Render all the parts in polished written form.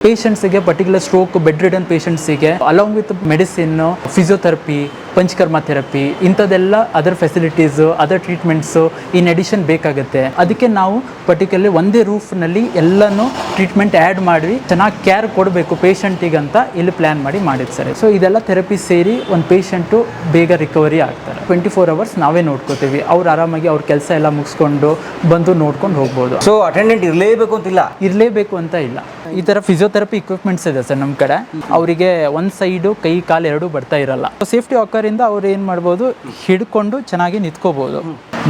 ಪೇಷಂಟ್ಸ್ಗೆ particular stroke bed ridden ಪೇಷಂಟ್ಸಿಗೆ along with medicine, physiotherapy, panchakarma therapy ಇಂಥದ್ದೆಲ್ಲ other facilities, other treatments in addition ಬೇಕಾಗುತ್ತೆ. ಅದಕ್ಕೆ ನಾವು ಪರ್ಟಿಕ್ಯುಲರ್ಲಿ ಒಂದೇ ರೂಫ್ನಲ್ಲಿ ಎಲ್ಲನೂ ಟ್ರೀಟ್ಮೆಂಟ್ ಆ್ಯಡ್ ಮಾಡಿ ಚೆನ್ನಾಗಿ ಕೇರ್ ಕೊಡಬೇಕು ಪೇಷಂಟಿಗಂತ ಇಲ್ಲಿ ಪ್ಲ್ಯಾನ್ ಮಾಡಿದ್ದು ಸರ್. ಸೊ ಇದೆಲ್ಲ ಥೆರಪಿ ಸೇರಿ ಒಂದು ಪೇಷಂಟು ಬೇಗ ರಿಕವರಿ ಆಗ್ತಾರೆ. 24 hours ನಾವೇ ನೋಡ್ಕೋತೀವಿ. ಅವ್ರು ಆರಾಮಾಗಿ ಅವ್ರ ಕೆಲಸ ಎಲ್ಲ ಮುಗಿಸ್ಕೊಂಡು ಬಂದು ನೋಡ್ಕೊಂಡು ಹೋಗ್ಬೋದು. ಸೊ ಅಟೆಂಡೆಂಟ್ ಇರಲೇಬೇಕು ಅಂತ ಇಲ್ಲ. ಈ ಥರ ಫಿಸಿಯೋಥೆರಪಿ ಇಕ್ವಿಪ್ಮೆಂಟ್ಸ್ ಇದೆ ಸರ್ ನಮ್ಮ ಕಡೆ. ಅವರಿಗೆ ಒಂದು ಸೈಡು ಕೈ ಕಾಲು ಎರಡೂ ಬರ್ತಾ ಇರಲ್ಲ. ಸೇಫ್ಟಿ ಆಕರಿಂದ ಅವ್ರು ಏನು ಮಾಡ್ಬೋದು, ಹಿಡ್ಕೊಂಡು ಚೆನ್ನಾಗಿ ನಿಂತ್ಕೋಬಹುದು.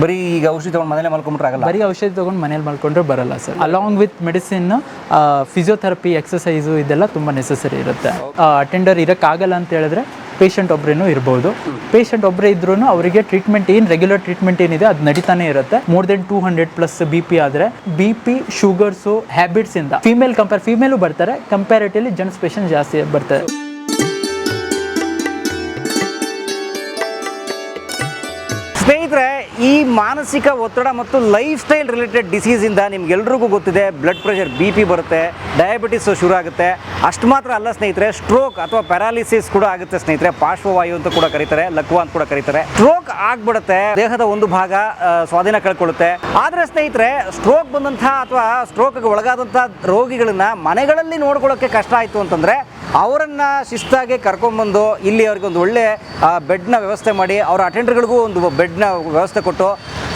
ಬರೀ ಈಗ ಔಷಧಿ ತಗೊಂಡು ಮನೇಲಿ ಮಲ್ಕೊಂಡ್ರೆ ಆಗಲ್ಲ. ಬರೀ ಔಷಧಿ ತಗೊಂಡು ಮನೇಲಿ ಮಲ್ಕೊಂಡ್ರೆ ಬರಲ್ಲ sir. Along with medicine, physiotherapy, exercise ಇದೆಲ್ಲ ತುಂಬ ನೆಸೆಸರಿ ಇರುತ್ತೆ. ಅಟೆಂಡರ್ ಇರೋಕ್ಕಾಗಲ್ಲ ಅಂತ ಹೇಳಿದ್ರೆ ಪೇಷಂಟ್ ಒಬ್ಬರೇನೂ ಇರ್ಬೋದು. ಪೇಷಂಟ್ ಒಬ್ಬರೇ ಇದ್ರೂ ಅವರಿಗೆ ಟ್ರೀಟ್ಮೆಂಟ್ ರೆಗ್ಯುಲರ್ ಟ್ರೀಟ್ಮೆಂಟ್ ಏನಿದೆ ಅದು ನಡೀತಾನೆ ಇರುತ್ತೆ. ಮೋರ್ ದೆನ್ 200+ BP ಆದರೆ BP, ಶುಗರ್ಸು, ಹ್ಯಾಬಿಟ್ಸಿಂದ ಫೀಮೇಲು ಬರ್ತಾರೆ. ಕಂಪ್ಯಾರಿಟಿವ್ಲಿ ಜೆಂಟ್ಸ್ ಪೇಷಂಟ್ ಜಾಸ್ತಿ ಬರ್ತಾರೆ. ಸ್ನೇಹಿತರೆ, ಈ ಮಾನಸಿಕ ಒತ್ತಡ ಮತ್ತು ಲೈಫ್ ಸ್ಟೈಲ್ ರಿಲೇಟೆಡ್ ಡಿಸೀಸಿಂದ ನಿಮ್ಗೆಲ್ರಿಗೂ ಗೊತ್ತಿದೆ, ಬ್ಲಡ್ ಪ್ರೆಷರ್, BP ಬರುತ್ತೆ, ಡಯಾಬಿಟಿಸ್ ಶುರು ಆಗುತ್ತೆ. ಅಷ್ಟು ಮಾತ್ರ ಅಲ್ಲ ಸ್ನೇಹಿತರೆ, ಸ್ಟ್ರೋಕ್ ಅಥವಾ ಪ್ಯಾರಾಲಿಸಿಸ್ ಕೂಡ ಆಗುತ್ತೆ ಸ್ನೇಹಿತರೆ. ಪಾರ್ಶ್ವವಾಯು ಅಂತ ಕೂಡ ಕರೀತಾರೆ, ಲಕ್ವ ಅಂತ ಕೂಡ ಕರೀತಾರೆ. ಸ್ಟ್ರೋಕ್ ಆಗ್ಬಿಡುತ್ತೆ, ದೇಹದ ಒಂದು ಭಾಗ ಸ್ವಾಧೀನ ಕಳ್ಕೊಳ್ಳುತ್ತೆ. ಆದರೆ ಸ್ನೇಹಿತರೆ, ಸ್ಟ್ರೋಕ್ ಬಂದಂತಹ ಅಥವಾ ಸ್ಟ್ರೋಕ್ಗೆ ಒಳಗಾದಂತಹ ರೋಗಿಗಳನ್ನ ಮನೆಗಳಲ್ಲಿ ನೋಡ್ಕೊಳ್ಳೋಕ್ಕೆ ಕಷ್ಟ ಆಯಿತು ಅಂತಂದರೆ ಅವರನ್ನು ಶಿಸ್ತಾಗಿ ಕರ್ಕೊಂಡ್ಬಂದು ಇಲ್ಲಿ ಅವ್ರಿಗೆ ಒಂದು ಒಳ್ಳೆ ಬೆಡ್ನ ವ್ಯವಸ್ಥೆ ಮಾಡಿ, ಅವರ ಅಟೆಂಡರ್ಗಳಿಗೂ ಒಂದು ಬೆಡ್ನ ವ್ಯವಸ್ಥೆ ಕೊಟ್ಟು,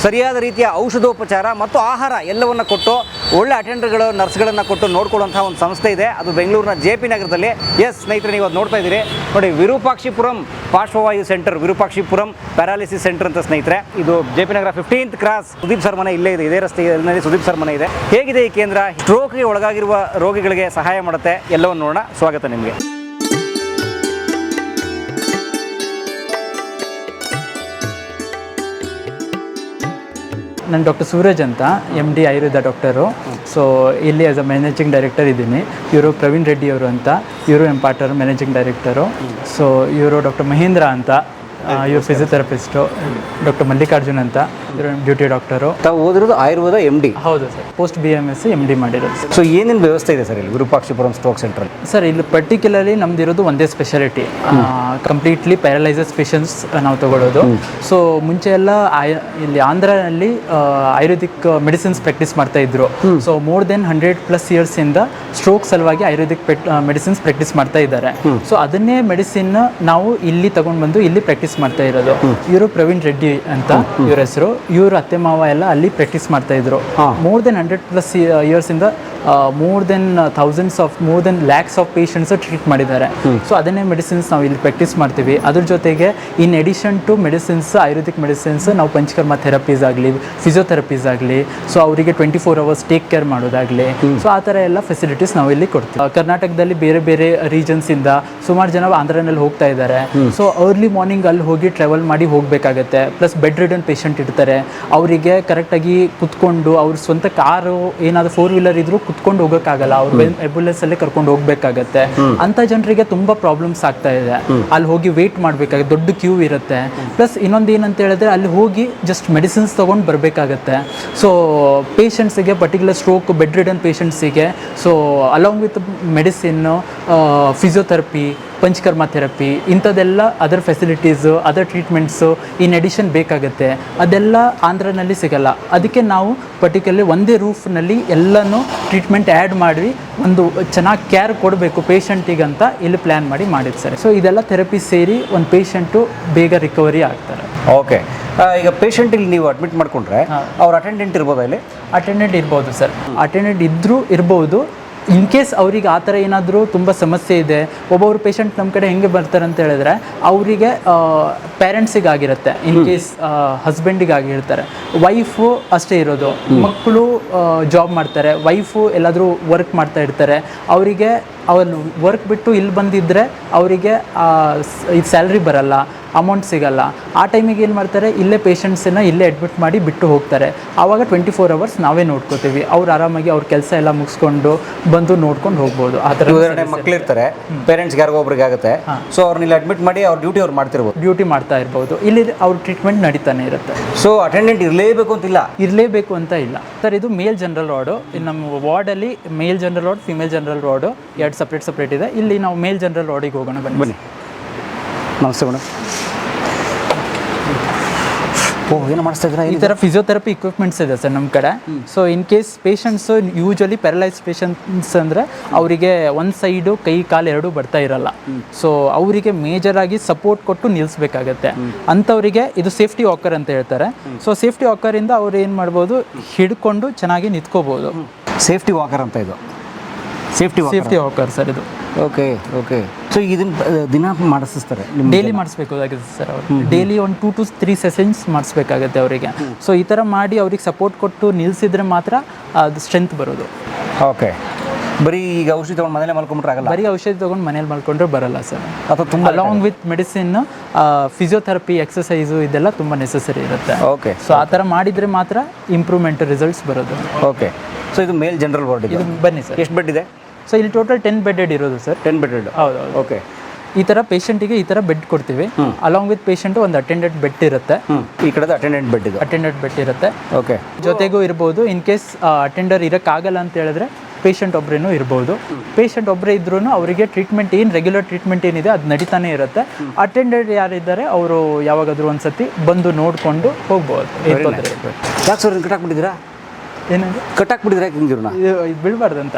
ಸರಿಯಾದ ರೀತಿಯ ಔಷಧೋಪಚಾರ ಮತ್ತು ಆಹಾರ ಎಲ್ಲವನ್ನು ಕೊಟ್ಟು, ಒಳ್ಳೆ ಅಟೆಂಡರ್ಗಳು, ನರ್ಸ್ಗಳನ್ನು ಕೊಟ್ಟು ನೋಡ್ಕೊಳ್ಳುವಂಥ ಒಂದು ಸಂಸ್ಥೆ ಇದೆ. ಅದು ಬೆಂಗಳೂರಿನ JP ನಗರದಲ್ಲಿ. ಎಸ್ ಸ್ನೇಹಿತರೆ, ನೀವು ಅದು ನೋಡ್ತಾ ಇದ್ದೀರಿ ನೋಡಿ, ವಿರೂಪಾಕ್ಷಿಪುರಂ ಪಾರ್ಶ್ವವಾಯು ಸೆಂಟರ್, ವಿರೂಪಾಕ್ಷಿಪುರಂ ಪ್ಯಾರಾಲಿಸಿಸ್ ಸೆಂಟರ್ ಅಂತ ಸ್ನೇಹಿತರೆ. ಇದು JP ನಗರ 15th ಕ್ರಾಸ್, ಸುದೀಪ್ ಸರ್ ಮನೆ ಇಲ್ಲೇ ಇದೆ. ಇದೇ ರಸ್ತೆಯಲ್ಲಿ ಸುದೀಪ್ ಸರ್ ಮನೆ ಇದೆ. ಹೇಗಿದೆ ಈ ಕೇಂದ್ರ? ಸ್ಟ್ರೋಕ್ಗೆ ಒಳಗಾಗಿರುವ ರೋಗಿಗಳಿಗೆ ಸಹಾಯ ಮಾಡುತ್ತೆ. ಎಲ್ಲವನ್ನು ನೋಡೋಣ. ಸ್ವಾಗತ ನಿಮಗೆ. ನಾನು ಡಾಕ್ಟರ್ ಸೂರಜ್ ಅಂತ, MD ಆಯುರ್ವೇದ ಡಾಕ್ಟರು. ಸೊ ಇಲ್ಲಿ ಆಸ್ ಅ ಮ್ಯಾನೇಜಿಂಗ್ ಡೈರೆಕ್ಟರ್ ಇದ್ದೀನಿ. ಇವರು ಪ್ರವೀಣ್ ರೆಡ್ಡಿ ಅವರು ಅಂತ, ಇವರು ಎಂಪಾರ್ಟರ್ ಮ್ಯಾನೇಜಿಂಗ್ ಡೈರೆಕ್ಟರು. ಸೊ ಇವರು ಡಾಕ್ಟರ್ ಮಹೇಂದ್ರ ಅಂತ, ಇವರು ಫಿಸಿಯೋಥೆರಪಿಸ್ಟು. ಡಾಕ್ಟರ್ ಮಲ್ಲಿಕಾರ್ಜುನ್ ಅಂತ, ಇವರು ಡ್ಯೂಟಿ ಡಾಕ್ಟರು. ತಾವು ಓದಿರೋದು ಆಯುರ್ವೇದ MD? ಹೌದು ಸರ್, ಪೋಸ್ಟ್ BMS MD ಮಾಡಿರೋದು. ಸೊ ಏನೇನು ವ್ಯವಸ್ಥೆ ಇದೆ ಸರ್ ಇಲ್ಲಿ ವಿರೂಪಾಕ್ಷಿಪುರಂ ಸ್ಟ್ರೋಕ್ ಸೆಂಟ್ರಲ್ಲಿ? ಸರ್ ಇಲ್ಲಿ ಪರ್ಟಿಕ್ಯುಲರ್ಲಿ ನಮ್ದು ಇರೋದು ಒಂದೇ ಸ್ಪೆಷಾಲಿಟಿ, ಕಂಪ್ಲೀಟ್ಲಿ ಪ್ಯಾರಲೈಸಸ್ ಪೇಷಂಟ್ಸ್ ನಾವು ತಗೊಳ್ಳೋದು. ಸೊ ಮುಂಚೆ ಎಲ್ಲ ಇಲ್ಲಿ ಆಂಧ್ರಲ್ಲಿ ಆಯುರ್ವೇದಿಕ್ ಮೆಡಿಸಿನ್ಸ್ ಪ್ರಾಕ್ಟೀಸ್ ಮಾಡ್ತಾ ಇದ್ರು. ಸೊ ಮೋರ್ ದೆನ್ 100+ years ಇಂದ ಸ್ಟ್ರೋಕ್ ಸಲುವಾಗಿ ಆಯುರ್ವೇದಿಕ್ ಮೆಡಿಸಿನ್ಸ್ ಪ್ರಾಕ್ಟೀಸ್ ಮಾಡ್ತಾ ಇದ್ದಾರೆ. ಸೊ ಅದನ್ನೇ ಮೆಡಿಸಿನ್ ನಾವು ಇಲ್ಲಿ ತಗೊಂಡು ಬಂದು ಇಲ್ಲಿ ಪ್ರಾಕ್ಟೀಸ್ ಮಾಡ್ತಾ ಇರೋದು. ಇವರು ಪ್ರವೀಣ್ ರೆಡ್ಡಿ ಅಂತ ಇವ್ರ ಹೆಸರು. ಇವರು ಅತ್ತೆ ಮಾವ ಎಲ್ಲ ಅಲ್ಲಿ ಪ್ರಾಕ್ಟೀಸ್ ಮಾಡ್ತಾ ಇದ್ರು. ಮೋರ್ ದೆನ್ 100+ years ಇಂದ more than lakhs of patients treat ಮಾಡಿದ್ದಾರೆ. ಸೊ ಅದನ್ನೇ ಮೆಡಿಸಿನ್ಸ್ ನಾವು ಇಲ್ಲಿ ಪ್ರಾಕ್ಟೀಸ್ ಮಾಡ್ತೀವಿ. ಅದ್ರ ಜೊತೆಗೆ in addition to medicines, Ayurvedic medicines ನಾವು ಪಂಚಕರ್ಮ ಥೆರಪೀಸ್ ಆಗಲಿ, ಫಿಸಿಯೋಥೆರಪೀಸ್ ಆಗಲಿ, ಸೊ ಅವರಿಗೆ 24 hours ಟೇಕ್ ಕೇರ್ ಮಾಡೋದಾಗಲಿ, ಸೊ ಆ ಥರ ಎಲ್ಲ ಫೆಸಿಲಿಟೀಸ್ ನಾವು ಇಲ್ಲಿ ಕೊಡ್ತೀವಿ. ಕರ್ನಾಟಕದಲ್ಲಿ ಬೇರೆ ಬೇರೆ ರೀಜನ್ಸಿಂದ ಸುಮಾರು ಜನ ಆಂಧ್ರನಲ್ಲಿ ಹೋಗ್ತಾ ಇದ್ದಾರೆ. ಸೊ ಅರ್ಲಿ ಮಾರ್ನಿಂಗ್ ಅಲ್ಲಿ ಹೋಗಿ ಟ್ರಾವೆಲ್ ಮಾಡಿ ಹೋಗಬೇಕಾಗತ್ತೆ. ಪ್ಲಸ್ ಬೆಡ್ ರಿಡನ್ ಪೇಷಂಟ್ ಇರ್ತಾರೆ, ಅವರಿಗೆ ಕರೆಕ್ಟಾಗಿ ಕುತ್ಕೊಂಡು ಅವ್ರ ಸ್ವಂತ ಕಾರು ಏನಾದರೂ 4-wheeler ಇದ್ರೂ ಕುತ್ಕೊಂಡು ಹೋಗೋಕ್ಕಾಗಲ್ಲ, ಅವ್ರು ಆಂಬ್ಯುಲೆನ್ಸ್ ಅಲ್ಲೇ ಕರ್ಕೊಂಡು ಹೋಗ್ಬೇಕಾಗತ್ತೆ. ಅಂತ ಜನರಿಗೆ ತುಂಬಾ ಪ್ರಾಬ್ಲಮ್ಸ್ ಆಗ್ತಾ ಇದೆ. ಅಲ್ಲಿ ಹೋಗಿ ವೇಟ್ ಮಾಡಬೇಕಾಗುತ್ತೆ, ದೊಡ್ಡ ಕ್ಯೂ ಇರುತ್ತೆ. ಪ್ಲಸ್ ಇನ್ನೊಂದು ಏನಂತ ಹೇಳಿದ್ರೆ ಅಲ್ಲಿ ಹೋಗಿ ಜಸ್ಟ್ ಮೆಡಿಸಿನ್ಸ್ ತೊಗೊಂಡು ಬರಬೇಕಾಗತ್ತೆ. ಸೊ ಪೇಷಂಟ್ಸಿಗೆ ಪರ್ಟಿಕ್ಯುಲರ್ ಸ್ಟ್ರೋಕ್ ಬೆಡ್ ರಿಡನ್ ಪೇಷಂಟ್ಸಿಗೆ so along with medicine, physiotherapy, panchakarma therapy ಇಂಥದ್ದೆಲ್ಲ other facilities, other treatments in addition ಬೇಕಾಗುತ್ತೆ. ಅದೆಲ್ಲ ಆಂಧ್ರನಲ್ಲಿ ಸಿಗಲ್ಲ. ಅದಕ್ಕೆ ನಾವು ಪರ್ಟಿಕ್ಯುಲರ್ಲಿ ಒಂದೇ ರೂಫ್ನಲ್ಲಿ ಎಲ್ಲನೂ ಟ್ರೀಟ್ಮೆಂಟ್ ಆ್ಯಡ್ ಮಾಡಿ ಒಂದು ಚೆನ್ನಾಗಿ ಕೇರ್ ಕೊಡಬೇಕು ಪೇಷಂಟಿಗಂತ ಇಲ್ಲಿ ಪ್ಲ್ಯಾನ್ ಮಾಡಿದ್ದು ಸರ್. ಸೊ ಇದೆಲ್ಲ ಥೆರಪಿ ಸೇರಿ ಒಂದು ಪೇಷಂಟು ಬೇಗ ರಿಕವರಿ ಆಗ್ತಾರೆ. ಓಕೆ, ಈಗ ಪೇಷಂಟ್ ಇಲ್ಲಿ ನೀವು ಅಡ್ಮಿಟ್ ಮಾಡಿಕೊಂಡ್ರೆ ಅವ್ರ ಅಟೆಂಡೆಂಟ್ ಇರ್ಬೋದಾ? ಇಲ್ಲಿ ಅಟೆಂಡೆಂಟ್ ಇರ್ಬೋದು ಸರ್. ಅಟೆಂಡೆಂಟ್ ಇರ್ಬೋದು. ಇನ್ ಕೇಸ್ ಅವ್ರಿಗೆ ಆ ಥರ ಏನಾದರೂ ತುಂಬ ಸಮಸ್ಯೆ ಇದೆ. ಒಬ್ಬೊಬ್ರು ಪೇಷಂಟ್ ನಮ್ಮ ಕಡೆ ಹೆಂಗೆ ಬರ್ತಾರೆ ಅಂತ ಹೇಳಿದ್ರೆ ಅವರಿಗೆ ಪೇರೆಂಟ್ಸಿಗಾಗಿರುತ್ತೆ, ಇನ್ ಕೇಸ್ ಹಸ್ಬೆಂಡಿಗಾಗಿರ್ತಾರೆ, ವೈಫು ಅಷ್ಟೇ ಇರೋದು, ಮಕ್ಕಳು ಜಾಬ್ ಮಾಡ್ತಾರೆ, ವೈಫು ಎಲ್ಲಾದರೂ ವರ್ಕ್ ಮಾಡ್ತಾ ಇರ್ತಾರೆ. ಅವರಿಗೆ ಅವ್ರು ವರ್ಕ್ ಬಿಟ್ಟು ಇಲ್ಲಿ ಬಂದಿದ್ದರೆ ಅವರಿಗೆ ಇದು ಸ್ಯಾಲ್ರಿ ಬರಲ್ಲ. ಅಮೌಂಟ್ ಸಿಗಲ್ಲ. ಆ ಟೈಮಿಗೆ ಏನು ಮಾಡ್ತಾರೆ, ಇಲ್ಲೇ ಪೇಷಂಟ್ಸನ್ನ ಇಲ್ಲೇ ಅಡ್ಮಿಟ್ ಮಾಡಿ ಬಿಟ್ಟು ಹೋಗ್ತಾರೆ. ಆವಾಗ 24 ಅವರ್ಸ್ ನಾವೇ ನೋಡ್ಕೋತೀವಿ. ಅವ್ರು ಆರಾಮಾಗಿ ಅವ್ರ ಕೆಲಸ ಎಲ್ಲ ಮುಗಿಸ್ಕೊಂಡು ಬಂದು ನೋಡ್ಕೊಂಡು ಹೋಗ್ಬೋದು. ಆ ಥರ ಉದಾಹರಣೆ ಮಕ್ಕಳಿರ್ತಾರೆ, ಪೇರೆಂಟ್ಸ್ಗೆ ಯಾರಿಗೋ ಒಬ್ರಿಗೆ ಆಗುತ್ತೆ, ಸೊ ಅವ್ರನ್ನ ಇಲ್ಲಿ ಅಡ್ಮಿಟ್ ಮಾಡಿ ಅವ್ರ ಡ್ಯೂಟಿ ಅವ್ರು ಮಾಡ್ತಿರ್ಬೋದು, ಡ್ಯೂಟಿ ಮಾಡ್ತಾ ಇರ್ಬೋದು. ಇಲ್ಲಿ ಅವ್ರ ಟ್ರೀಟ್ಮೆಂಟ್ ನಡೀತಾನೆ ಇರುತ್ತೆ. ಸೊ ಅಟೆಂಡೆಂಟ್ ಇರಲೇಬೇಕು ಅಂತಿಲ್ಲ, ಇರಲೇಬೇಕು ಅಂತ ಇಲ್ಲ ಸರ್. ಇದು ಮೇಲ್ ಜನರಲ್ ವಾರ್ಡು. ನಮ್ಮ ವಾರ್ಡಲ್ಲಿ male general ward, female general ward 2 separate ಇದೆ. ಇಲ್ಲಿ ನಾವು ಮೇಲ್ ಜನರಲ್ ವಾರ್ಡಿಗೆ ಹೋಗೋಣ ಬನ್ನಿ. ನಮಸ್ತೆ ಮೇಡಮ್. ಏನು ಮಾಡಿಸ್ತಾ ಇದ್ದೀರಾ? ಈ ಥರ ಫಿಸಿಯೋಥೆರಪಿ ಇಕ್ವಿಪ್ಮೆಂಟ್ಸ್ ಇದೆ ಸರ್ ನಮ್ಮ ಕಡೆ. So in case patients usually paralyse patients ಅಂದರೆ ಅವರಿಗೆ ಒಂದು ಸೈಡು ಕೈ ಕಾಲು ಎರಡೂ ಬರ್ತಾ ಇರಲ್ಲ. ಸೊ ಅವರಿಗೆ ಮೇಜರ್ ಆಗಿ ಸಪೋರ್ಟ್ ಕೊಟ್ಟು ನಿಲ್ಲಿಸ್ಬೇಕಾಗತ್ತೆ. ಅಂಥವರಿಗೆ ಇದು ಸೇಫ್ಟಿ ವಾಕರ್ ಅಂತ ಹೇಳ್ತಾರೆ. ಸೊ ಸೇಫ್ಟಿ ವಾಕರಿಂದ ಅವ್ರು ಏನು ಮಾಡ್ಬೋದು, ಹಿಡ್ಕೊಂಡು ಚೆನ್ನಾಗಿ ನಿಂತ್ಕೋಬೋದು. ಸೇಫ್ಟಿ ವಾಕರ್ ಅಂತ ಇದು, ಸೇಫ್ಟಿ ವಾಕರ್ ಸರ್ ಇದು. Okay okay. ಸೊ ಇದನ್ನ ದಿನ ಮಾಡಿಸ್ತಾರೆ, ಡೈಲಿ ಮಾಡಿಸ್ಬೇಕಾಗುತ್ತೆ ಸರ್. ಅವರು ಡೈಲಿ ಒಂದು 2 to 3 ಸೆಷನ್ಸ್ ಮಾಡಿಸ್ಬೇಕಾಗತ್ತೆ ಅವರಿಗೆ. ಸೊ ಈ ಥರ ಮಾಡಿ ಅವ್ರಿಗೆ ಸಪೋರ್ಟ್ ಕೊಟ್ಟು ನಿಲ್ಲಿಸಿದ್ರೆ ಮಾತ್ರ ಅದು ಸ್ಟ್ರೆಂತ್ ಬರೋದು. ಓಕೆ. ಬರೀ ಈಗ ಔಷಧಿ ತೊಗೊಂಡು ಮನೇಲೆ ಮಲ್ಕೊಂಡ್ರೆ ಆಗಲ್ಲ? ಬರೀ ಔಷಧಿ ತೊಗೊಂಡು ಮನೇಲಿ ಮಲ್ಕೊಂಡ್ರೆ ಬರಲ್ಲ ಸರ್. ಅಥವಾ ತುಂಬ along with medicine, physiotherapy, exercise ಇದೆಲ್ಲ ತುಂಬ ನೆಸೆಸರಿ ಇರುತ್ತೆ. ಓಕೆ. ಸೊ ಆ ಥರ ಮಾಡಿದರೆ ಮಾತ್ರ ಇಂಪ್ರೂವ್ಮೆಂಟ್ ರಿಸಲ್ಟ್ಸ್ ಬರೋದು. ಓಕೆ. ಸೊ ಇದು ಮೇಲ್ ಜನರಲ್ ವಾರ್ಡ್ ಇದು ಬನ್ನಿ ಸರ್. ಎಷ್ಟು ಬೆಡ್ ಇದೆ? ಸೊ ಇಲ್ಲಿ ಟೋಟಲ್ 10 ಬೆಡೆಡ್ ಇರೋದು ಸರ್. 10 ಬೆಡೆಡ್. ಹೌದು. ಓಕೆ. ಈ ಥರ ಪೇಷಂಟಿಗೆ ಈ ಥರ ಬೆಡ್ ಕೊಡ್ತೀವಿ. ಅಲಾಂಗ್ ವಿತ್ ಪೇಷಂಟು ಒಂದು ಅಟೆಂಡೆಂಟ್ ಬೆಡ್ ಇರುತ್ತೆ. ಈ ಕಡೆ ಅಟೆಂಡೆಂಟ್ ಬೆಡ್ ಇದೆ. ಅಟೆಂಡೆಂಟ್ ಬೆಡ್ ಇರುತ್ತೆ. ಓಕೆ. ಜೊತೆಗೂ ಇರ್ಬೋದು. ಇನ್ ಕೇಸ್ ಅಟೆಂಡರ್ ಇರೋಕ್ಕಾಗಲ್ಲ ಅಂತ ಹೇಳಿದ್ರೆ ಪೇಷಂಟ್ ಒಬ್ಬರೇನೂ ಇರ್ಬೋದು. ಪೇಷಂಟ್ ಒಬ್ಬರೇ ಇದ್ರೂ ಅವರಿಗೆ ಟ್ರೀಟ್ಮೆಂಟ್ ರೆಗ್ಯುಲರ್ ಟ್ರೀಟ್ಮೆಂಟ್ ಏನಿದೆ ಅದು ನಡೀತಾನೆ ಇರುತ್ತೆ. ಅಟೆಂಡರ್ ಯಾರಿದ್ದಾರೆ ಅವರು ಯಾವಾಗಾದ್ರೂ ಒಂದ್ಸತಿ ಬಂದು ನೋಡಿಕೊಂಡು ಹೋಗ್ಬೋದು. ಯಾಕೆ ಸರ್ ಕಟ್ಟಾಕ್ಬಿಟ್ಟಿದ್ದೀರಾ? ಏನಂದ್ರೆ ಕಟ್ಟಾಕ್ಬಿಟ್ಟಿದ್ರೆ ಯಾಕೆ ಹಿಂಗಿರೋಣ? ಇದು ಬೀಳಬಾರ್ದಂತ.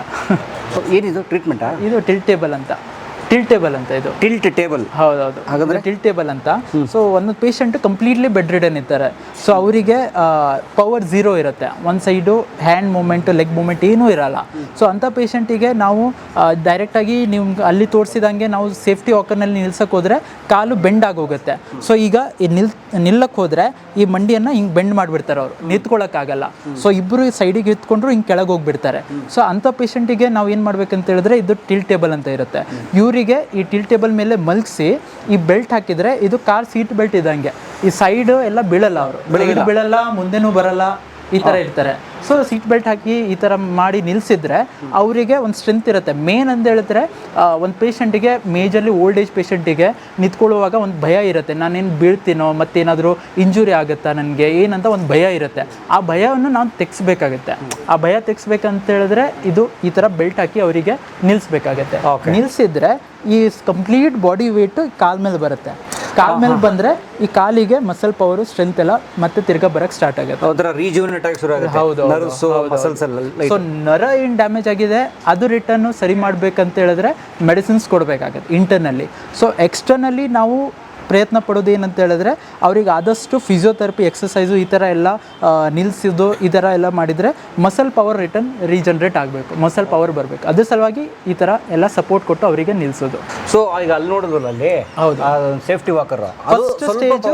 ಏನಿದು ಟ್ರೀಟ್ಮೆಂಟಾ? ಇದು ಟಿಲ್ಟ್ ಟೇಬಲ್ ಅಂತ ಇದು. Tilt table. ಹೌದೌದು. ಹಾಗಾದ್ರೆ ಟಿಲ್ಟ್ ಟೇಬಲ್ ಅಂತ. ಸೊ ಒಂದು ಪೇಷಂಟ್ ಕಂಪ್ಲೀಟ್ಲಿ ಬೆಡ್ ರಿಡನ್ ಇರ್ತಾರೆ. ಸೊ ಅವರಿಗೆ ಪವರ್ 0 ಇರುತ್ತೆ. ಒಂದು side hand movement, leg movement ಏನೂ ಇರಲ್ಲ. ಸೊ ಅಂಥ ಪೇಷಂಟಿಗೆ ನಾವು ಡೈರೆಕ್ಟಾಗಿ ನೀವು ಅಲ್ಲಿ ತೋರಿಸಿದಂಗೆ ನಾವು ಸೇಫ್ಟಿ ವಾಕರ್ನಲ್ಲಿ ನಿಲ್ಸಕ್ಕೆ ಹೋದರೆ ಕಾಲು ಬೆಂಡ್ ಆಗೋಗುತ್ತೆ. ಸೊ ಈಗ ನಿಲ್ಲಕ್ಕೆ ಹೋದರೆ ಈ ಮಂಡಿಯನ್ನು ಹಿಂಗೆ ಬೆಂಡ್ ಮಾಡಿಬಿಡ್ತಾರೆ ಅವರು, ನಿಂತ್ಕೊಳ್ಳೋಕ್ಕಾಗಲ್ಲ. ಸೊ ಇಬ್ಬರು ಸೈಡಿಗೆ ಇತ್ಕೊಂಡ್ರು ಹಿಂಗೆ ಕೆಳಗೆ ಹೋಗ್ಬಿಡ್ತಾರೆ. ಸೊ ಅಂಥ ಪೇಷಂಟಿಗೆ ನಾವು ಏನು ಮಾಡ್ಬೇಕಂತ ಹೇಳಿದ್ರೆ ಇದು ಟಿಲ್ಟ್ ಟೇಬಲ್ ಅಂತ ಇರುತ್ತೆ. ಇವರಿಗೆ ಈ ಟಿಲ್ಟ್ ಟೇಬಲ್ ಮೇಲೆ ಮಲಗಿಸಿ ಈ ಬೆಲ್ಟ್ ಹಾಕಿದ್ರೆ ಇದು ಕಾರ್ ಸೀಟ್ ಬೆಲ್ಟ್ ಇದ್ದಂಗೆ. ಈ ಸೈಡ್ ಎಲ್ಲ ಬೀಳಲ್ಲ, ಅವರು ಬೀಳಲ್ಲ, ಮುಂದೆನೂ ಬರಲ್ಲ, ಈ ಥರ ಇರ್ತಾರೆ. ಸೊ ಸೀಟ್ ಬೆಲ್ಟ್ ಹಾಕಿ ಈ ಥರ ಮಾಡಿ ನಿಲ್ಲಿಸಿದ್ರೆ ಅವರಿಗೆ ಒಂದು ಸ್ಟ್ರೆಂತ್ ಇರುತ್ತೆ. ಮೇನ್ ಅಂತ ಹೇಳಿದ್ರೆ ಒಂದು ಪೇಷಂಟಿಗೆ, ಮೇಜರ್ಲಿ ಓಲ್ಡ್ ಏಜ್ ಪೇಷಂಟಿಗೆ ನಿಂತ್ಕೊಳ್ಳುವಾಗ ಒಂದು ಭಯ ಇರುತ್ತೆ. ನಾನೇನು ಬೀಳ್ತೀನೋ ಮತ್ತೇನಾದರೂ ಇಂಜುರಿ ಆಗುತ್ತಾ ನನಗೆ ಏನಂತ ಒಂದು ಭಯ ಇರುತ್ತೆ. ಆ ಭಯವನ್ನು ನಾವು ತೆಗೆಸ್ಬೇಕಾಗತ್ತೆ. ಆ ಭಯ ತೆಗೆಸ್ಬೇಕಂತ ಹೇಳಿದ್ರೆ ಇದು ಈ ಥರ ಬೆಲ್ಟ್ ಹಾಕಿ ಅವರಿಗೆ ನಿಲ್ಲಿಸ್ಬೇಕಾಗತ್ತೆ. ನಿಲ್ಲಿಸಿದ್ರೆ ಈ ಕಂಪ್ಲೀಟ್ ಬಾಡಿ ವೇಟ್ ಕಾಲ್ ಮೇಲೆ ಬರುತ್ತೆ. ಕಾಲ್ ಮೇಲೆ ಬಂದರೆ ಈ ಕಾಲಿಗೆ ಮಸಲ್ ಪವರು, ಸ್ಟ್ರೆಂತ್ ಎಲ್ಲ ಮತ್ತೆ ತಿರ್ಗಾ ಬರಕ್ಕೆ ಸ್ಟಾರ್ಟ್ ಆಗುತ್ತೆ. ಅದರ ರೀಜುವಿನೇಟ್ ಆಗಿ ಶುರು ಆಗುತ್ತೆ. ಹೌದು. ಸೊ ನರ ಏನು ಡ್ಯಾಮೇಜ್ ಆಗಿದೆ ಅದು ರಿಟರ್ನ್ ಸರಿ ಮಾಡಬೇಕಂತ ಹೇಳಿದ್ರೆ ಮೆಡಿಸಿನ್ಸ್ ಕೊಡಬೇಕಾಗತ್ತೆ ಇಂಟರ್ನಲ್ಲಿ. ಸೊ ಎಕ್ಸ್ಟರ್ನಲ್ಲಿ ನಾವು ಪ್ರಯತ್ನ ಪಡೋದು ಏನಂತ ಹೇಳಿದ್ರೆ ಅವ್ರಿಗೆ ಆದಷ್ಟು ಫಿಸಿಯೋಥೆರಪಿ, ಎಕ್ಸಸೈಸು ಈ ಥರ ಎಲ್ಲ ನಿಲ್ಲಿಸಿದ್ದು ಈ ಥರ ಎಲ್ಲ ಮಾಡಿದರೆ ಮಸಲ್ ಪವರ್ ರಿಟರ್ನ್ ರೀಜನ್ರೇಟ್ ಆಗಬೇಕು, ಮಸಲ್ ಪವರ್ ಬರಬೇಕು. ಅದ್ರ ಸಲುವಾಗಿ ಈ ಥರ ಎಲ್ಲ ಸಪೋರ್ಟ್ ಕೊಟ್ಟು ಅವರಿಗೆ ನಿಲ್ಲಿಸೋದು. ಸೊ ಈಗ ಅಲ್ಲಿ ನೋಡಿದ್ವಲ್ಲ ಅಲ್ಲಿ, ಹೌದು, ಸೇಫ್ಟಿ ವಾಕರ್ ಫಸ್ಟ್ ಸ್ಟೇಜ್.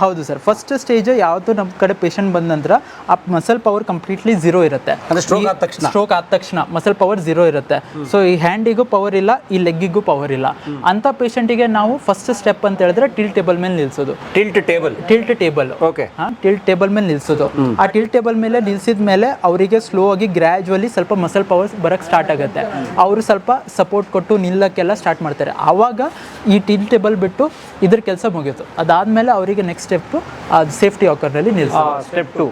ಹೌದು ಸರ್. ಫಸ್ಟ್ ಸ್ಟೇಜ್ ಯಾವುದು ನಮ್ಮ ಕಡೆ ಪೇಷಂಟ್ ಬಂದ ನಂತರ ಆ ಮಸಲ್ ಪವರ್ ಕಂಪ್ಲೀಟ್ಲಿ 0 ಇರುತ್ತೆ. ಸ್ಟ್ರೋಕ್ ಆದ ತಕ್ಷಣ ಮಸಲ್ ಪವರ್ 0 ಇರುತ್ತೆ. ಸೊ ಈ ಹ್ಯಾಂಡಿಗೂ ಪವರ್ ಇಲ್ಲ, ಈ ಲೆಗ್ಗಿಗೂ ಪವರ್ ಇಲ್ಲ. ಅಂಥ ಪೇಷಂಟಿಗೆ ನಾವು ಫಸ್ಟ್ ಸ್ಟೆಪ್ ಅಂತ ಹೇಳಿದ್ರೆ ಟಿಲ್ಟ್ ಟೇಬಲ್ ಮೇಲೆ ನಿಲ್ಸೋದು. Tilt table. Okay. Tilt table ಮೇಲೆ ನಿಲ್ಸೋದು. ಆ ಟಿಲ್ಟ್ ಟೇಬಲ್ ಮೇಲೆ ನಿಲ್ಸಿದ ಮೇಲೆ ಅವರಿಗೆ ಸ್ಲೋ ಆಗಿ ಗ್ರಾಜುವಲಿ ಸ್ವಲ್ಪ ಮಸಲ್ ಪವರ್ ಬರಕ್ಕೆ ಸ್ಟಾರ್ಟ್ ಆಗುತ್ತೆ. ಅವರು ಸ್ವಲ್ಪ ಸಪೋರ್ಟ್ ಕೊಟ್ಟು ನಿಲ್ಲಕ್ಕೆಲ್ಲ ಸ್ಟಾರ್ಟ್ ಮಾಡ್ತಾರೆ. ಆವಾಗ ಈ ಟಿಲ್ಟ್ ಟೇಬಲ್ ಬಿಟ್ಟು ಇದ್ರ ಕೆಲಸ ಮುಗಿಯಿತು. ಅದಾದ್ಮೇಲೆ ಅವರಿಗೆ ನೆಕ್ಸ್ಟ್ ಸ್ಟೆಪ್ ಸೇಫ್ಟಿ ವಾಕರ್ನಲ್ಲಿ ನಿಲ್ಸೋದು. ಸ್ಟೆಪ್ 2.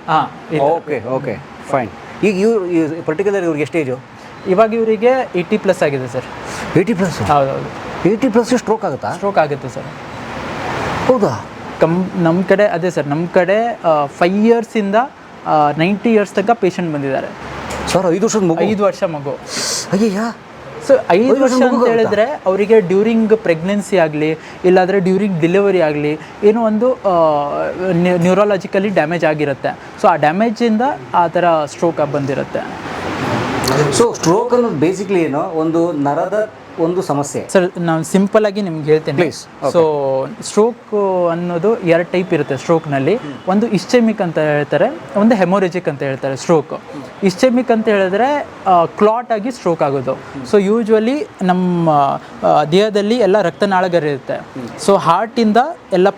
Okay okay fine. ಈಗ ಇವ್ರು ಪರ್ಟಿಕ್ಯುಲರ್ ಇವ್ರಿಗೆ ಎಷ್ಟು ಏಜು? ಇವಾಗ ಇವರಿಗೆ 80+ ಆಗಿದೆ ಸರ್. 80+? ಹೌದೌದು. 80+ ಸ್ಟ್ರೋಕ್ ಆಗುತ್ತಾ? ಸ್ಟ್ರೋಕ್ ಆಗುತ್ತೆ ಸರ್. ಹೌದಾ? ನಮ್ಮ ಕಡೆ ಅದೇ ಸರ್, ನಮ್ಮ ಕಡೆ 5 ಇಯರ್ಸಿಂದ 90 ಇಯರ್ಸ್ ತನಕ ಪೇಷಂಟ್ ಬಂದಿದ್ದಾರೆ ಸರ್. 5 ವರ್ಷ ಮಗು. ಅಯ್ಯಯ್ಯ. ಸೊ 5 ವರ್ಷ ಅಂತ ಹೇಳಿದ್ರೆ ಅವರಿಗೆ ಡ್ಯೂರಿಂಗ್ ಪ್ರೆಗ್ನೆನ್ಸಿ ಆಗಲಿ ಇಲ್ಲಾಂದರೆ ಡ್ಯೂರಿಂಗ್ ಡೆಲಿವರಿ ಆಗಲಿ ಏನೋ ಒಂದು ನ್ಯೂರಾಲಜಿಕಲಿ ಡ್ಯಾಮೇಜ್ ಆಗಿರುತ್ತೆ. ಸೊ ಆ ಡ್ಯಾಮೇಜಿಂದ ಆ ಥರ ಸ್ಟ್ರೋಕ್ ಬಂದಿರುತ್ತೆ. ಸೊ ಸ್ಟ್ರೋಕ್ ಅನ್ನೋದು ಬೇಸಿಕ್ಲಿ ಏನೋ ಒಂದು ನರದ ಒಂದು ಸಮಸ್ಯೆ? ಸರ್ ನಾನು ಸಿಂಪಲ್ ಆಗಿ ನಿಮ್ಗೆ ಹೇಳ್ತೇನೆ. Please. ಸೊ ಸ್ಟ್ರೋಕ್ ಅನ್ನೋದು 2 ಟೈಪ್ ಇರುತ್ತೆ ಸ್ಟ್ರೋಕ್ನಲ್ಲಿ. ಒಂದು ಇಸ್ಚೆಮಿಕ್ ಅಂತ ಹೇಳ್ತಾರೆ, ಒಂದು ಹೆಮೋರೇಜಿಕ್ ಅಂತ ಹೇಳ್ತಾರೆ. ಸ್ಟ್ರೋಕ್ ಇಸ್ಚೆಮಿಕ್ ಅಂತ ಹೇಳಿದ್ರೆ ಕ್ಲಾಟ್ ಆಗಿ ಸ್ಟ್ರೋಕ್ ಆಗೋದು. ಸೊ ಯೂಶ್ವಲಿ ನಮ್ಮ ದೇಹದಲ್ಲಿ ಎಲ್ಲ ರಕ್ತನಾಳಗಳಿರುತ್ತೆ. ಸೊ ಹಾರ್ಟಿಂದ ಎಲ್ಲ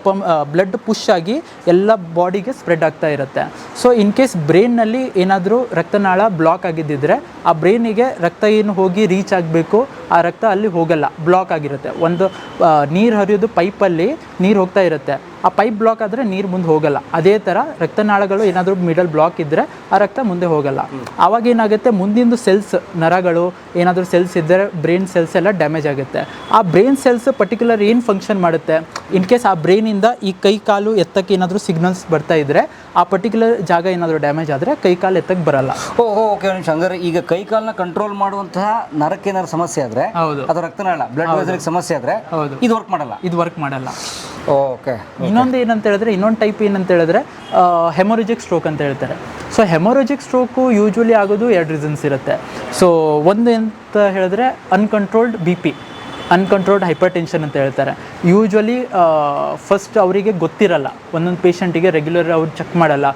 ಬ್ಲಡ್ ಪುಷ್ ಆಗಿ ಎಲ್ಲ ಬಾಡಿಗೆ ಸ್ಪ್ರೆಡ್ ಆಗ್ತಾ ಇರುತ್ತೆ. ಸೊ ಇನ್ ಕೇಸ್ ಬ್ರೈನ್ನಲ್ಲಿ ಏನಾದರೂ ರಕ್ತನಾಳ ಬ್ಲಾಕ್ ಆಗಿದ್ದಿದ್ರೆ ಆ ಬ್ರೈನಿಗೆ ರಕ್ತ ಏನು ಹೋಗಿ ರೀಚ್ ಆಗಬೇಕು, ಆ ರಕ್ತ ಅಲ್ಲಿ ಹೋಗಲ್ಲ, ಬ್ಲಾಕ್ ಆಗಿರುತ್ತೆ. ಒಂದು ನೀರು ಹರಿಯೋದು ಪೈಪಲ್ಲಿ ನೀರು ಹೋಗ್ತಾ ಇರುತ್ತೆ, ಆ ಪೈಪ್ ಬ್ಲಾಕ್ ಆದರೆ ನೀರು ಮುಂದೆ ಹೋಗಲ್ಲ. ಅದೇ ಥರ ರಕ್ತನಾಳಗಳು ಏನಾದರೂ ಮಿಡಲ್ ಬ್ಲಾಕ್ ಇದ್ದರೆ ಆ ರಕ್ತ ಮುಂದೆ ಹೋಗಲ್ಲ. ಆವಾಗ ಏನಾಗುತ್ತೆ, ಮುಂದಿಂದು ಸೆಲ್ಸ್, ನರಗಳು ಏನಾದರೂ ಸೆಲ್ಸ್ ಇದ್ದರೆ ಬ್ರೈನ್ ಸೆಲ್ಸ್ ಎಲ್ಲ ಡ್ಯಾಮೇಜ್ ಆಗುತ್ತೆ. ಆ ಬ್ರೈನ್ ಸೆಲ್ಸ್ ಪರ್ಟಿಕ್ಯುಲರ್ ಏನು ಫಂಕ್ಷನ್ ಮಾಡುತ್ತೆ, ಇನ್ ಕೇಸ್ ಆ ಬ್ರೈನಿಂದ ಈ ಕೈ ಕಾಲು ಎತ್ತಕ್ಕೆ ಏನಾದರೂ ಸಿಗ್ನಲ್ಸ್ ಬರ್ತಾ ಇದ್ದರೆ ಆ ಪರ್ಟಿಕ್ಯುಲರ್ ಜಾಗ ಏನಾದರೂ ಡ್ಯಾಮೇಜ್ ಆದರೆ ಕೈ ಕಾಲು ಎತ್ತಕ್ಕೆ ಬರಲ್ಲ. ಓಕೆ ನಿಮಿಷ. ಹಂಗಾರೆ ಈಗ ಕೈ ಕಾಲನ್ನ ಕಂಟ್ರೋಲ್ ಮಾಡುವಂತಹ ನರಕ್ಕೆ ಏನಾದ್ರು ಸಮಸ್ಯೆ ಆದ್ರೆ, ಹೌದು, ಅದು ರಕ್ತನಾಳ ಬ್ಲಡ್ ವೆಸಲ್ಗೆ ಸಮಸ್ಯೆ ಆದ್ರೆ, ಹೌದು, ಇದು ವರ್ಕ್ ಮಾಡಲ್ಲ. ಇದು ವರ್ಕ್ ಮಾಡಲ್ಲ. ಓಕೆ. ಇನ್ನೊಂದು ಏನಂತ ಹೇಳಿದ್ರೆ, ಇನ್ನೊಂದು ಟೈಪ್ ಏನಂತ ಹೇಳಿದ್ರೆ ಹೆಮೊರೇಜಿಕ್ ಸ್ಟ್ರೋಕ್ ಅಂತ ಹೇಳ್ತಾರೆ. ಸೊ ಹೆಮೊರೇಜಿಕ್ ಸ್ಟ್ರೋಕು ಯೂಶ್ವಲಿ ಆಗೋದು 2 ರೀಸನ್ಸ್ ಇರುತ್ತೆ. ಸೊ ಒಂದು ಅಂತ ಹೇಳಿದ್ರೆ uncontrolled BP, uncontrolled hypertension ಅಂತ ಹೇಳ್ತಾರೆ. ಯೂಶ್ವಲಿ ಫಸ್ಟ್ ಅವರಿಗೆ ಗೊತ್ತಿರಲ್ಲ, ಒಂದೊಂದು ಪೇಷಂಟಿಗೆ ರೆಗ್ಯುಲರ್ ಅವ್ರು ಚೆಕ್ ಮಾಡಲ್ಲ.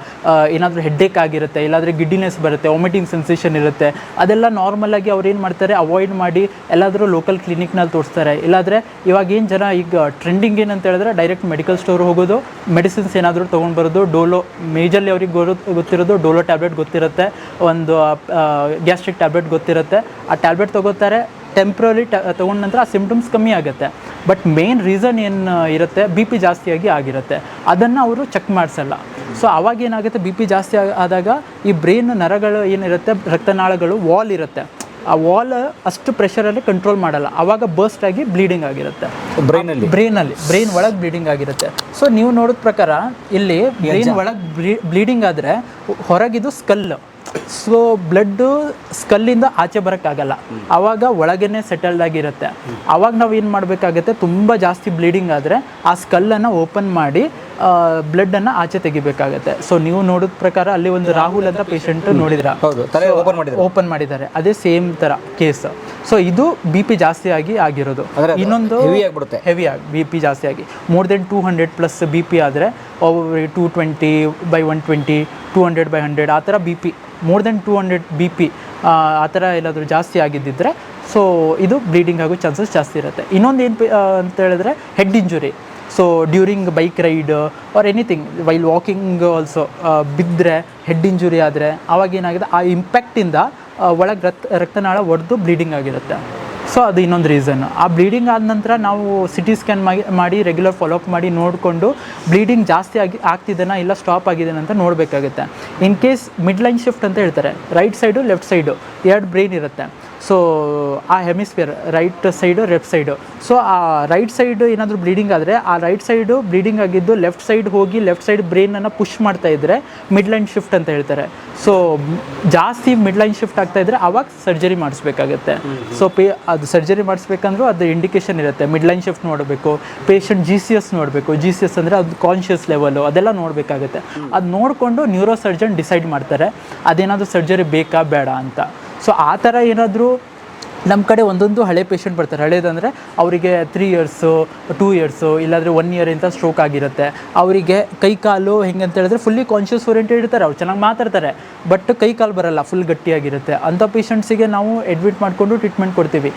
ಏನಾದರೂ ಹೆಡ್ಡೇಕ್ ಆಗಿರುತ್ತೆ, ಇಲ್ಲಾಂದರೆ ಗಿಡ್ಡಿನೆಸ್ ಬರುತ್ತೆ, ವಾಮಿಟಿಂಗ್ ಸೆನ್ಸೇಷನ್ ಇರುತ್ತೆ. ಅದೆಲ್ಲ ನಾರ್ಮಲಾಗಿ ಅವ್ರು ಏನು ಮಾಡ್ತಾರೆ, ಅವಾಯ್ಡ್ ಮಾಡಿ ಎಲ್ಲಾದರೂ ಲೋಕಲ್ ಕ್ಲಿನಿಕ್ನಲ್ಲಿ ತೋರಿಸ್ತಾರೆ. ಇಲ್ಲಾಂದರೆ ಇವಾಗ ಏನು ಜನ ಈಗ ಟ್ರೆಂಡಿಂಗ್ ಏನಂತ ಹೇಳಿದ್ರೆ ಡೈರೆಕ್ಟ್ ಮೆಡಿಕಲ್ ಸ್ಟೋರ್ ಹೋಗೋದು, ಮೆಡಿಸಿನ್ಸ್ ಏನಾದರೂ ತೊಗೊಂಡು ಬರೋದು. ಡೋಲೋ ಮೇಜರ್ಲಿ ಅವ್ರಿಗೆ ಗೊತ್ತಿರೋದು ಡೋಲೋ ಟ್ಯಾಬ್ಲೆಟ್ ಗೊತ್ತಿರುತ್ತೆ, ಒಂದು ಗ್ಯಾಸ್ಟ್ರಿಕ್ ಟ್ಯಾಬ್ಲೆಟ್ ಗೊತ್ತಿರುತ್ತೆ. ಆ ಟ್ಯಾಬ್ಲೆಟ್ ತೊಗೋತಾರೆ, ಟೆಂಪ್ರರಿ ತೊಗೊಂಡ ನಂತರ ಆ ಸಿಂಪ್ಟಮ್ಸ್ ಕಮ್ಮಿ ಆಗುತ್ತೆ. ಬಟ್ ಮೇನ್ ರೀಸನ್ ಏನು ಇರುತ್ತೆ, BP ಜಾಸ್ತಿಯಾಗಿ ಆಗಿರುತ್ತೆ, ಅದನ್ನು ಅವರು ಚೆಕ್ ಮಾಡಿಸಲ್ಲ. ಸೊ ಅವಾಗ ಏನಾಗುತ್ತೆ, BP ಜಾಸ್ತಿ ಆದಾಗ ಈ ಬ್ರೈನ್ ನರಗಳು ಏನಿರುತ್ತೆ, ರಕ್ತನಾಳಗಳು ವಾಲ್ ಇರುತ್ತೆ, ಆ ವಾಲ್ ಅಷ್ಟು ಪ್ರೆಷರಲ್ಲಿ ಕಂಟ್ರೋಲ್ ಮಾಡಲ್ಲ. ಆವಾಗ ಬರ್ಸ್ಟ್ ಆಗಿ ಬ್ಲೀಡಿಂಗ್ ಆಗಿರುತ್ತೆ ಬ್ರೈನ್ ಒಳಗೆ ಬ್ಲೀಡಿಂಗ್ ಆಗಿರುತ್ತೆ. ಸೊ ನೀವು ನೋಡಿದ ಪ್ರಕಾರ ಇಲ್ಲಿ ಬ್ರೈನ್ ಒಳಗೆ ಬ್ಲೀಡಿಂಗ್ ಆದರೆ ಹೊರಗಿದು ಸ್ಕಲ್. ಸೊ ಬ್ಲಡ್ಡು ಸ್ಕಲ್ಲಿಂದ ಆಚೆ ಬರೋಕ್ಕಾಗಲ್ಲ, ಆವಾಗ ಒಳಗೇ ಸೆಟಲ್ಡ್ ಆಗಿರುತ್ತೆ. ಆವಾಗ ನಾವು ಏನು ಮಾಡಬೇಕಾಗತ್ತೆ, ತುಂಬ ಜಾಸ್ತಿ ಬ್ಲೀಡಿಂಗ್ ಆದರೆ ಆ ಸ್ಕಲ್ಲನ್ನು ಓಪನ್ ಮಾಡಿ ಬ್ಲಡ್ಡನ್ನು ಆಚೆ ತೆಗಿಬೇಕಾಗತ್ತೆ. ಸೊ ನೀವು ನೋಡಿದ ಪ್ರಕಾರ ಅಲ್ಲಿ ಒಂದು ರಾಹುಲ್ ಅಂತ ಪೇಷಂಟ್ ನೋಡಿದ್ರ, ಓಪನ್ ಮಾಡಿದ್ದಾರೆ, ಅದೇ ಸೇಮ್ ಥರ ಕೇಸ್. ಸೊ ಇದು BP ಜಾಸ್ತಿ ಆಗಿರೋದು. ಇನ್ನೊಂದು ಹೆವಿ ಆಗಿ BP ಜಾಸ್ತಿ ಆಗಿ ಮೋರ್ ದೆನ್ 200+ BP ಆದರೆ 220/120, 200/100 ಆ ಥರ BP, ಮೋರ್ ದೆನ್ 200 BP ಆ ಥರ ಎಲ್ಲಾದರೂ ಜಾಸ್ತಿ ಆಗಿದ್ದಿದ್ರೆ ಸೊ ಇದು ಬ್ಲೀಡಿಂಗ್ ಆಗೋ ಚಾನ್ಸಸ್ ಜಾಸ್ತಿ ಇರುತ್ತೆ. ಇನ್ನೊಂದು ಏನು ಅಂತ ಹೇಳಿದ್ರೆ head injury. So during bike ride or anything while walking also ಬಿದ್ದರೆ ಹೆಡ್ ಇಂಜುರಿ ಆದರೆ ಆವಾಗ ಏನಾಗಿದೆ, ಆ ಇಂಪ್ಯಾಕ್ಟಿಂದ ಒಳಗೆ ರಕ್ತನಾಳ ಒಡೆದು ಬ್ಲೀಡಿಂಗ್ ಆಗಿರುತ್ತೆ. ಸೊ ಅದು ಇನ್ನೊಂದು ರೀಸನ್. ಆ ಬ್ಲೀಡಿಂಗ್ ಆದ ನಂತರ ನಾವು CT ಸ್ಕ್ಯಾನ್ ಮಾಡಿ ರೆಗ್ಯುಲರ್ ಫಾಲೋಅಪ್ ಮಾಡಿ ನೋಡಿಕೊಂಡು ಬ್ಲೀಡಿಂಗ್ ಜಾಸ್ತಿ ಆಗ್ತಿದೆನಾ ಇಲ್ಲ ಸ್ಟಾಪ್ ಆಗಿದೆನಾ ಅಂತ ನೋಡಬೇಕಾಗುತ್ತೆ. In case mid line shift ಅಂತ ಹೇಳ್ತಾರೆ, right side left side 2 brain ಇರುತ್ತೆ. ಸೊ ಆ hemisphere right side left side. So ಆ ರೈಟ್ ಸೈಡ್ ಏನಾದರೂ ಬ್ಲೀಡಿಂಗ್ ಆದರೆ ಆ ರೈಟ್ ಸೈಡು ಬ್ಲೀಡಿಂಗ್ ಆಗಿದ್ದು ಲೆಫ್ಟ್ ಸೈಡ್ ಹೋಗಿ ಲೆಫ್ಟ್ ಸೈಡ್ ಬ್ರೈನನ್ನು ಪುಷ್ ಮಾಡ್ತಾ ಇದ್ದರೆ ಮಿಡ್ ಲೈನ್ ಶಿಫ್ಟ್ ಅಂತ ಹೇಳ್ತಾರೆ. ಸೊ ಜಾಸ್ತಿ ಮಿಡ್ ಲೈನ್ ಶಿಫ್ಟ್ ಆಗ್ತಾ ಇದ್ದರೆ ಆವಾಗ ಸರ್ಜರಿ ಮಾಡಿಸ್ಬೇಕಾಗತ್ತೆ. ಸೊ ಅದು ಸರ್ಜರಿ ಮಾಡಿಸ್ಬೇಕಂದ್ರೂ ಅದು ಇಂಡಿಕೇಶನ್ ಇರುತ್ತೆ. ಮಿಡ್ ಲೈನ್ ಶಿಫ್ಟ್ ನೋಡಬೇಕು, ಪೇಷಂಟ್ GCS ನೋಡಬೇಕು. GCS ಅಂದರೆ ಅದು ಕಾನ್ಷಿಯಸ್ ಲೆವೆಲು ಅದೆಲ್ಲ ನೋಡಬೇಕಾಗುತ್ತೆ. ಅದು ನೋಡಿಕೊಂಡು ನ್ಯೂರೋ ಸರ್ಜನ್ ಡಿಸೈಡ್ ಮಾಡ್ತಾರೆ ಅದೇನಾದರೂ ಸರ್ಜರಿ ಬೇಕಾ ಬೇಡ ಅಂತ. ಸೊ ಆ ಥರ ಏನಾದರೂ ನಮ್ಮ ಕಡೆ ಒಂದೊಂದು ಹಳೆ ಪೇಷಂಟ್ ಬರ್ತಾರೆ. ಹಳೇದಂದರೆ ಅವರಿಗೆ 3 ಇಯರ್ಸು 2 ಇಯರ್ಸು ಇಲ್ಲಾಂದರೆ 1 ಇಯರ್ ಇಂಥ ಸ್ಟ್ರೋಕ್ ಆಗಿರುತ್ತೆ. ಅವರಿಗೆ ಕೈ ಕಾಲು ಹೆಂಗಂತ ಹೇಳಿದ್ರೆ ಫುಲ್ಲಿ ಕಾನ್ಷಿಯಸ್ ಓರಿಯೆಂಟೆಡ್ ಇರ್ತಾರೆ, ಅವ್ರು ಚೆನ್ನಾಗಿ ಮಾತಾಡ್ತಾರೆ, ಬಟ್ ಕೈ ಕಾಲು ಬರಲ್ಲ, ಫುಲ್ ಗಟ್ಟಿಯಾಗಿರುತ್ತೆ. ಅಂಥ ಪೇಷಂಟ್ಸಿಗೆ ನಾವು ಅಡ್ಮಿಟ್ ಮಾಡಿಕೊಂಡು ಟ್ರೀಟ್ಮೆಂಟ್ ಕೊಡ್ತೀವಿ.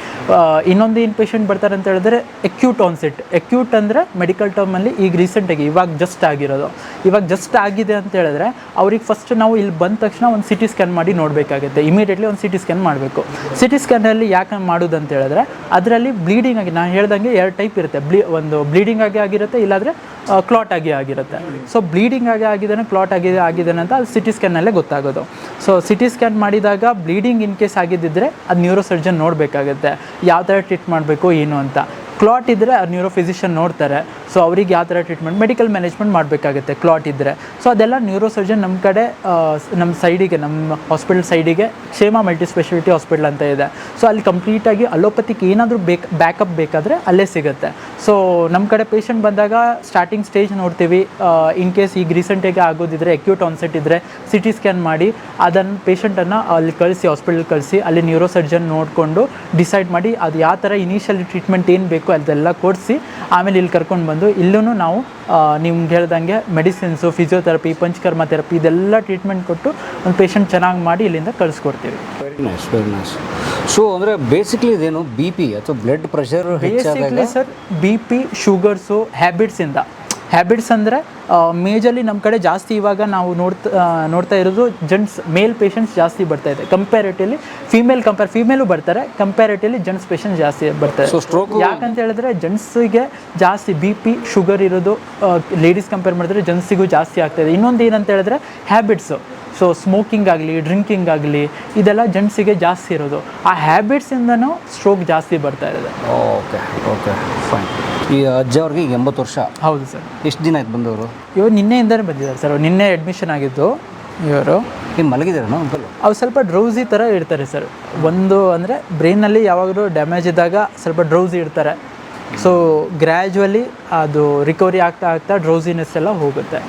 ಇನ್ನೊಂದು ಏನು ಪೇಷಂಟ್ ಬರ್ತಾರೆ ಅಂತ ಹೇಳಿದ್ರೆ ಎಕ್ಯೂಟ್ ಆನ್ಸೆಟ್. ಎಕ್ಯೂಟ್ ಅಂದರೆ ಮೆಡಿಕಲ್ ಟರ್ಮಲ್ಲಿ ಈಗ ರೀಸೆಂಟಾಗಿ ಇವಾಗ ಜಸ್ಟ್ ಆಗಿರೋದು. ಇವಾಗ ಜಸ್ಟ್ ಆಗಿದೆ ಅಂತ ಹೇಳಿದ್ರೆ ಅವ್ರಿಗೆ ಫಸ್ಟ್ ನಾವು ಇಲ್ಲಿ ಬಂದ ತಕ್ಷಣ ಒಂದು CT ಸ್ಕ್ಯಾನ್ ಮಾಡಿ ನೋಡಬೇಕಾಗುತ್ತೆ. ಇಮಿಡಿಯೇಟ್ಲಿ ಒಂದು CT ಸ್ಕ್ಯಾನ್ ಮಾಡಬೇಕು. CT ಸ್ಕ್ಯಾನಲ್ಲಿ ಯಾಕೆ ಮಾಡೋದು ಅಂತ ಹೇಳಿದ್ರೆ ಅದರಲ್ಲಿ ಬ್ಲೀಡಿಂಗ್ ಆಗಿ ನಾನು ಹೇಳ್ದಂಗೆ 2 ಟೈಪ್ ಇರುತ್ತೆ. ಒಂದು ಬ್ಲೀಡಿಂಗ್ ಆಗಿರುತ್ತೆ, ಇಲ್ಲಾಂದರೆ ಕ್ಲಾಟ್ ಆಗಿರುತ್ತೆ. ಸೊ ಬ್ಲೀಡಿಂಗ್ ಕ್ಲಾಟ್ ಆಗಿದೆ ಅಂತ ಅದು CT ಸ್ಕ್ಯಾನ್ನಲ್ಲೇ ಗೊತ್ತಾಗೋದು. ಸೊ CT ಸ್ಕ್ಯಾನ್ ಮಾಡಿದಾಗ ಬ್ಲೀಡಿಂಗ್ ಇನ್ ಕೇಸ್ ಆಗಿದ್ದಿದ್ರೆ ಅದು ನ್ಯೂರೋ ಸರ್ಜನ್ ನೋಡಬೇಕಾಗುತ್ತೆ ಯಾವ ಥರ ಟ್ರೀಟ್ ಮಾಡಬೇಕು ಏನು ಅಂತ. ಕ್ಲಾಟ್ ಇದ್ದರೆ ನ್ಯೂರೋ ಫಿಸಿಷಿಯನ್ ನೋಡ್ತಾರೆ. ಸೊ ಅವ್ರಿಗೆ ಯಾವ ಥರ ಟ್ರೀಟ್ಮೆಂಟ್, ಮೆಡಿಕಲ್ ಮ್ಯಾನೇಜ್ಮೆಂಟ್ ಮಾಡಬೇಕಾಗುತ್ತೆ ಕ್ಲಾಟ್ ಇದ್ದರೆ. ಸೊ ಅದೆಲ್ಲ ನ್ಯೂರೋ ಸರ್ಜನ್ ನಮ್ಮ ಕಡೆ ನಮ್ಮ ಸೈಡಿಗೆ, ನಮ್ಮ ಹಾಸ್ಪಿಟಲ್ ಸೈಡಿಗೆ ಕ್ಷೇಮ ಮಲ್ಟಿ ಸ್ಪೆಷಾಲಿಟಿ ಹಾಸ್ಪಿಟಲ್ ಅಂತ ಇದೆ. ಸೊ ಅಲ್ಲಿ ಕಂಪ್ಲೀಟಾಗಿ ಅಲೋಪತಿಕ್ ಏನಾದರೂ ಬ್ಯಾಕಪ್ ಬೇಕಾದರೆ ಅಲ್ಲೇ ಸಿಗುತ್ತೆ. ಸೊ ನಮ್ಮ ಕಡೆ ಪೇಷಂಟ್ ಬಂದಾಗ ಸ್ಟಾರ್ಟಿಂಗ್ ಸ್ಟೇಜ್ ನೋಡ್ತೀವಿ. ಇನ್ ಕೇಸ್ ಈಗ ರೀಸೆಂಟಾಗಿ ಆಗೋದಿದ್ರೆ ಅಕ್ಯೂಟ್ ಆನ್ಸೆಟ್ ಇದ್ದರೆ CT ಸ್ಕ್ಯಾನ್ ಮಾಡಿ ಅದನ್ನು ಪೇಷಂಟನ್ನು ಅಲ್ಲಿ ಕಳಿಸಿ, ಹಾಸ್ಪಿಟಲ್ ಕಳಿಸಿ, ಅಲ್ಲಿ ನ್ಯೂರೋ ಸರ್ಜನ್ ನೋಡಿಕೊಂಡು ಡಿಸೈಡ್ ಮಾಡಿ ಅದು ಯಾವ ಥರ ಇನಿಷಿಯಲ್ ಟ್ರೀಟ್ಮೆಂಟ್ ಏನು ಬೇಕು ಅದೆಲ್ಲ ಕೊಡಿಸಿ ಆಮೇಲೆ ಇಲ್ಲಿ ಕರ್ಕೊಂಡು ಬಂದು ಇಲ್ಲೂ ನಾವು ನಿಮ್ಗೆ ಹೇಳ್ದಂಗೆ ಮೆಡಿಸಿನ್ಸು, ಫಿಸಿಯೋಥೆರಪಿ, ಪಂಚಕರ್ಮ ಥೆರಪಿ ಇದೆಲ್ಲ ಟ್ರೀಟ್ಮೆಂಟ್ ಕೊಟ್ಟು ಒಂದು ಪೇಷಂಟ್ ಚೆನ್ನಾಗಿ ಮಾಡಿ ಇಲ್ಲಿಂದ ಕಳಿಸ್ಕೊಡ್ತೀವಿ. Very nice. ಸೊ ಅಂದರೆ ಬೇಸಿಕ್ಲಿ ಇದೇನು BP ಅಥವಾ blood pressure basically sir BP, sugars, habits ಅಂದರೆ ಮೇಜರ್ಲಿ ನಮ್ಮ ಕಡೆ ಜಾಸ್ತಿ ಇವಾಗ ನಾವು ನೋಡ್ತಾ ಇರೋದು ಮೇಲ್ ಪೇಷಂಟ್ಸ್ ಜಾಸ್ತಿ ಬರ್ತಾ ಇದೆ ಕಂಪ್ಯಾರಿಟಿವ್ಲಿ. ಫೀಮೇಲು ಬರ್ತಾರೆ, ಕಂಪ್ಯಾರಿಟಿವ್ಲಿ ಜೆಂಟ್ಸ್ ಪೇಷಂಟ್ಸ್ ಜಾಸ್ತಿ ಬರ್ತಾರೆ. ಯಾಕಂತ ಹೇಳಿದ್ರೆ ಜೆಂಟ್ಸಿಗೆ ಜಾಸ್ತಿ BP, ಶುಗರ್ ಇರೋದು ಲೇಡೀಸ್ ಕಂಪೇರ್ ಮಾಡಿದ್ರೆ ಜೆಂಟ್ಸಿಗೂ ಜಾಸ್ತಿ ಆಗ್ತಾಯಿದೆ. ಇನ್ನೊಂದು ಏನಂತ ಹೇಳಿದ್ರೆ ಹ್ಯಾಬಿಟ್ಸು. ಸೊ ಸ್ಮೋಕಿಂಗ್ ಆಗಲಿ, ಡ್ರಿಂಕಿಂಗ್ ಆಗಲಿ ಇದೆಲ್ಲ ಜೆಂಟ್ಸಿಗೆ ಜಾಸ್ತಿ ಇರೋದು. ಆ ಹ್ಯಾಬಿಟ್ಸಿಂದನೂ ಸ್ಟ್ರೋಕ್ ಜಾಸ್ತಿ ಬರ್ತಾ ಇರೋದು. Okay fine. ಈ ಅಜ್ಜ ಅವ್ರಿಗೆ ಈಗ 80 ವರ್ಷ. ಹೌದು ಸರ್. ಎಷ್ಟು ದಿನ ಆಯ್ತು ಬಂದವರು? ಇವರು ನಿನ್ನೆಯಿಂದಲೇ ಬಂದಿದ್ದಾರೆ ಸರ್. ನಿನ್ನೆ ಅಡ್ಮಿಷನ್ ಆಗಿದ್ದು ಇವರು. ಏನು ಮಲಗಿದಾರೇನೋ? ಅವ್ರು ಸ್ವಲ್ಪ ಡ್ರೌಸಿ ಥರ ಇರ್ತಾರೆ ಸರ್. ಒಂದು ಅಂದರೆ ಬ್ರೈನಲ್ಲಿ ಯಾವಾಗಲೂ ಡ್ಯಾಮೇಜ್ ಇದ್ದಾಗ ಸ್ವಲ್ಪ ಡ್ರೌಸಿ ಇರ್ತಾರೆ. ಸೊ ಗ್ರ್ಯಾಜುವಲಿ ಅದು ರಿಕವರಿ ಆಗ್ತಾ ಡ್ರೌಸಿನೆಸ್ ಎಲ್ಲ ಹೋಗುತ್ತೆ.